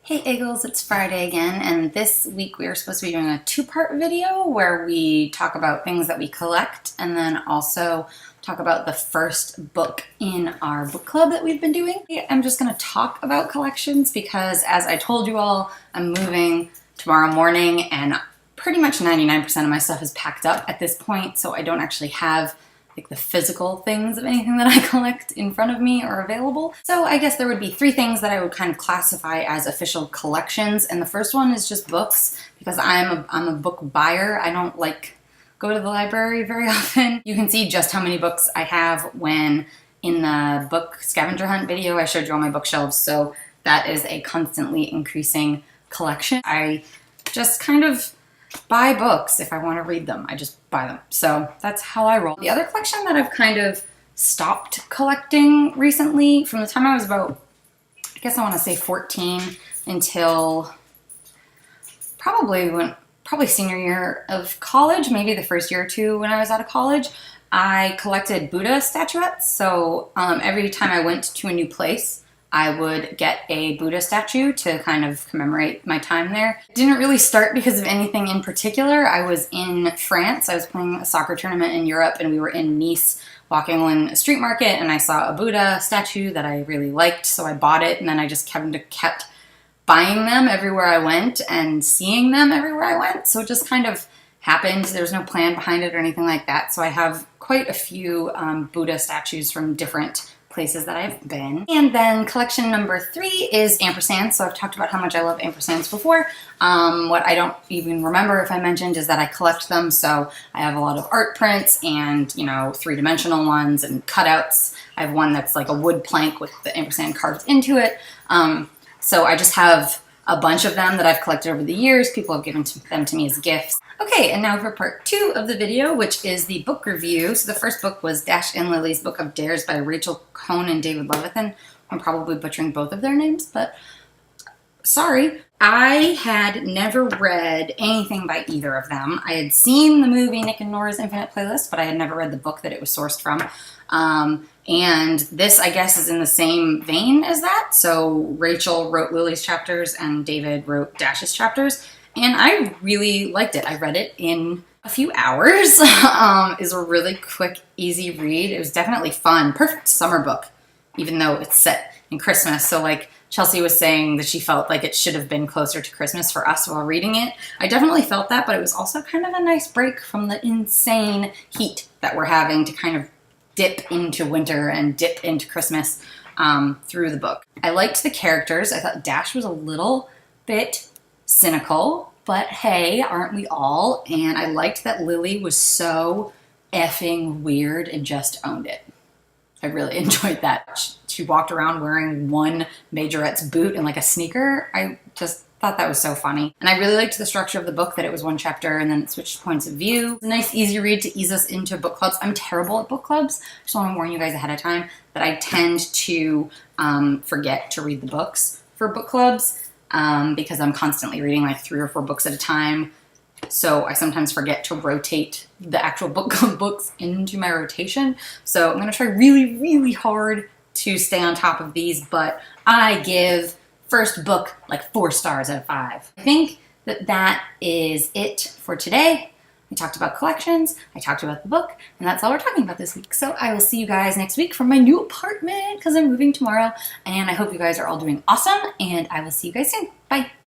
Hey Iggles, it's Friday again, and this week we are supposed to be doing a two-part video where we talk about things that we collect and then also talk about the first book in our book club that we've been doing. I'm just going to talk about collections because, as I told you all, I'm moving tomorrow morning and pretty much 99% of my stuff is packed up at this point, so I don't actually have like the physical things of anything that I collect in front of me or available. So I guess there would be three things that I would kind of classify as official collections. And the first one is just books, because I'm a book buyer. I don't like go to the library very often. You can see just how many books I have when in the book scavenger hunt video I showed you all my bookshelves. So that is a constantly increasing collection. I just kind of buy books if I want to read them. I just buy them. So that's how I roll. The other collection that I've kind of stopped collecting recently, from the time I was about, I guess I want to say 14 until probably senior year of college, maybe the first year or two when I was out of college, I collected Buddha statuettes. So every time I went to a new place, I would get a Buddha statue to kind of commemorate my time there. It didn't really start because of anything in particular. I was in France. I was playing a soccer tournament in Europe, and we were in Nice walking on a street market, and I saw a Buddha statue that I really liked, so I bought it, and then I just kept buying them everywhere I went and seeing them everywhere I went. So it just kind of happened. There's no plan behind it or anything like that. So I have quite a few Buddha statues from different places that I've been. And then collection number 3 is Ampersands. So I've talked about how much I love Ampersands before. What I don't even remember if I mentioned is that I collect them. So I have a lot of art prints and, you know, 3-dimensional ones and cutouts. I have one that's like a wood plank with the ampersand carved into it. So I just have a bunch of them that I've collected over the years. People have given them to me as gifts. Okay, and now for part 2 of the video, which is the book review. So the first book was Dash and Lily's Book of Dares by Rachel Cohn and David Levithan. I'm probably butchering both of their names, but sorry. I had never read anything by either of them. I had seen the movie Nick and Nora's Infinite Playlist, but I had never read the book that it was sourced from. And this, I guess, is in the same vein as that. So Rachel wrote Lily's chapters and David wrote Dash's chapters. And I really liked it. I read it in a few hours. It's a really quick, easy read. It was definitely fun. Perfect summer book, even though it's set in Christmas. So like Chelsea was saying that she felt like it should have been closer to Christmas for us while reading it. I definitely felt that, but it was also kind of a nice break from the insane heat that we're having to kind of dip into winter and dip into Christmas through the book. I liked the characters. I thought Dash was a little bit cynical, but hey, aren't we all? And I liked that Lily was so effing weird and just owned it. I really enjoyed that. She walked around wearing one majorette's boot and like a sneaker. I just thought that was so funny. And I really liked the structure of the book, that it was one chapter and then it switched points of view. It's a nice, easy read to ease us into book clubs. I'm terrible at book clubs. I just want to warn you guys ahead of time that I tend to forget to read the books for book clubs. Because I'm constantly reading like 3 or 4 books at a time. So I sometimes forget to rotate the actual book club books into my rotation. So I'm going to try really, really hard to stay on top of these, but I give first book like 4 stars out of 5. I think that is it for today. We talked about collections, I talked about the book, and that's all we're talking about this week. So I will see you guys next week from my new apartment because I'm moving tomorrow, and I hope you guys are all doing awesome, and I will see you guys soon. Bye!